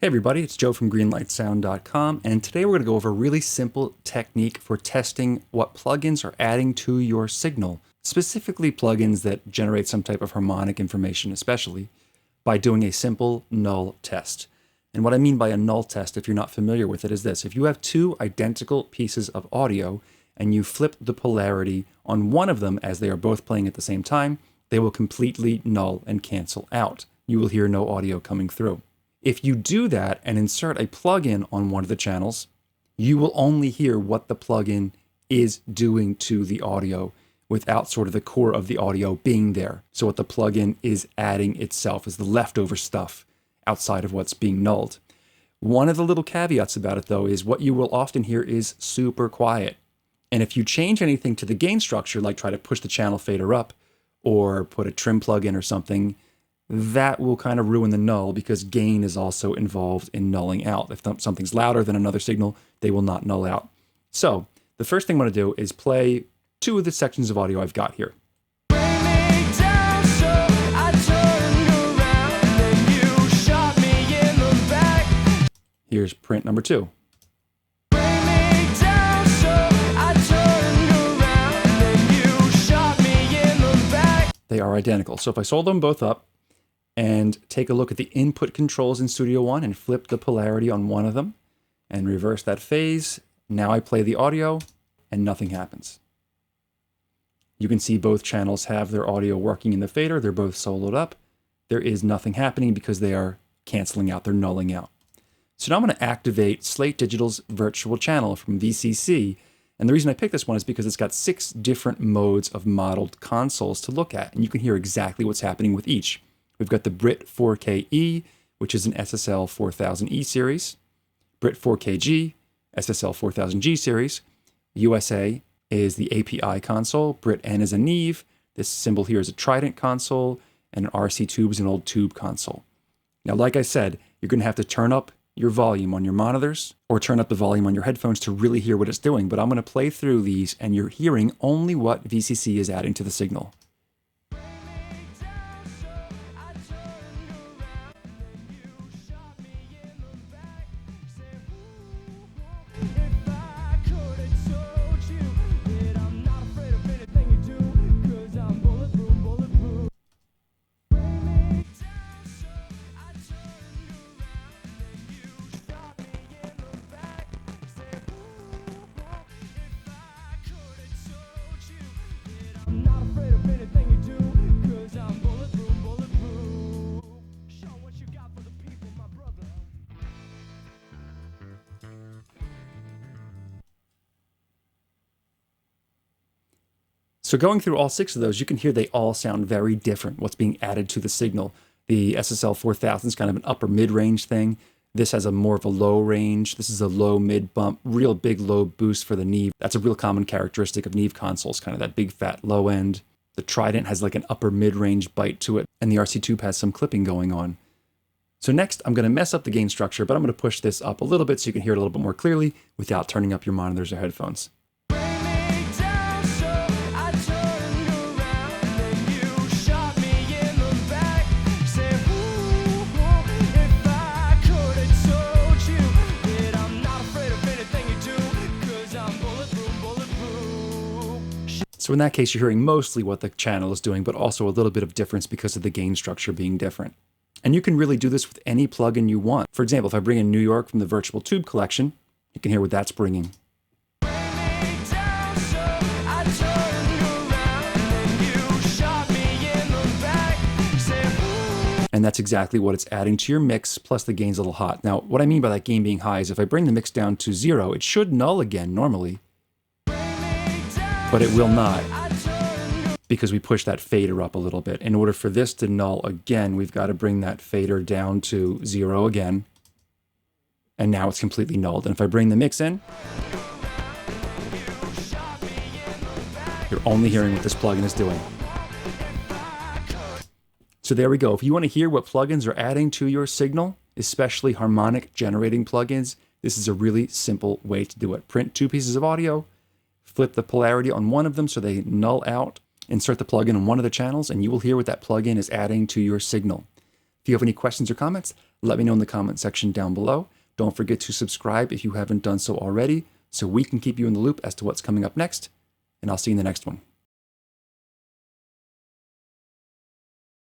Hey everybody, it's Joe from greenlightsound.com, and today we're going to go over a really simple technique for testing what plugins are adding to your signal, specifically plugins that generate some type of harmonic information, especially by doing a simple null test. And what I mean by a null test, if you're not familiar with it, is this. If you have two identical pieces of audio and you flip the polarity on one of them as they are both playing at the same time, they will completely null and cancel out. You will hear no audio coming through. If you do that and insert a plugin on one of the channels, you will only hear what the plugin is doing to the audio without sort of the core of the audio being there. So what the plugin is adding itself is the leftover stuff outside of what's being nulled. One of the little caveats about it, though, is what you will often hear is super quiet. And if you change anything to the gain structure, like try to push the channel fader up or put a trim plugin or something, that will kind of ruin the null because gain is also involved in nulling out. If something's louder than another signal, they will not null out. So the first thing I'm going to do is play two of the sections of audio I've got here. Here's print number 2. They are identical. So if I sold them both up, and take a look at the input controls in Studio One and flip the polarity on one of them and reverse that phase. Now I play the audio and nothing happens. You can see both channels have their audio working in the fader. They're both soloed up. There is nothing happening because they are canceling out. They're nulling out. So now I'm going to activate Slate Digital's virtual channel from VCC. And the reason I picked this one is because it's got 6 different modes of modeled consoles to look at. And you can hear exactly what's happening with each. We've got the Brit 4K-E, which is an SSL 4000E series, Brit 4K-G, SSL 4000G series. USA is the API console, Brit N is a Neve, this symbol here is a Trident console, and an RC tube is an old tube console. Now, like I said, you're going to have to turn up your volume on your monitors or turn up the volume on your headphones to really hear what it's doing, but I'm going to play through these and you're hearing only what VCC is adding to the signal. So going through all 6 of those, you can hear they all sound very different, what's being added to the signal. The SSL 4000 is kind of an upper mid-range thing. This has a more of a low range. This is a low mid bump, real big low boost for the Neve. That's a real common characteristic of Neve consoles, kind of that big fat low end. The Trident has like an upper mid-range bite to it, and the RC tube has some clipping going on. So next, I'm going to mess up the gain structure, but I'm going to push this up a little bit so you can hear it a little bit more clearly without turning up your monitors or headphones. So in that case, you're hearing mostly what the channel is doing, but also a little bit of difference because of the gain structure being different. And you can really do this with any plugin you want. For example, if I bring in New York from the Virtual Tube collection, you can hear what that's bringing. And that's exactly what it's adding to your mix, plus the gain's a little hot. Now, what I mean by that gain being high is if I bring the mix down to 0, it should null again normally. But it will not because we push that fader up a little bit. In order for this to null again, we've got to bring that fader down to 0 again. And now it's completely nulled. And if I bring the mix in, you're only hearing what this plugin is doing. So there we go. If you want to hear what plugins are adding to your signal, especially harmonic generating plugins, this is a really simple way to do it. Print 2 pieces of audio, flip the polarity on one of them so they null out, insert the plugin on one of the channels, and you will hear what that plugin is adding to your signal. If you have any questions or comments, Let me know in the comment section down below. Don't forget to subscribe if you haven't done so already, so we can keep you in the loop as to what's coming up next, and I'll see you in the next one.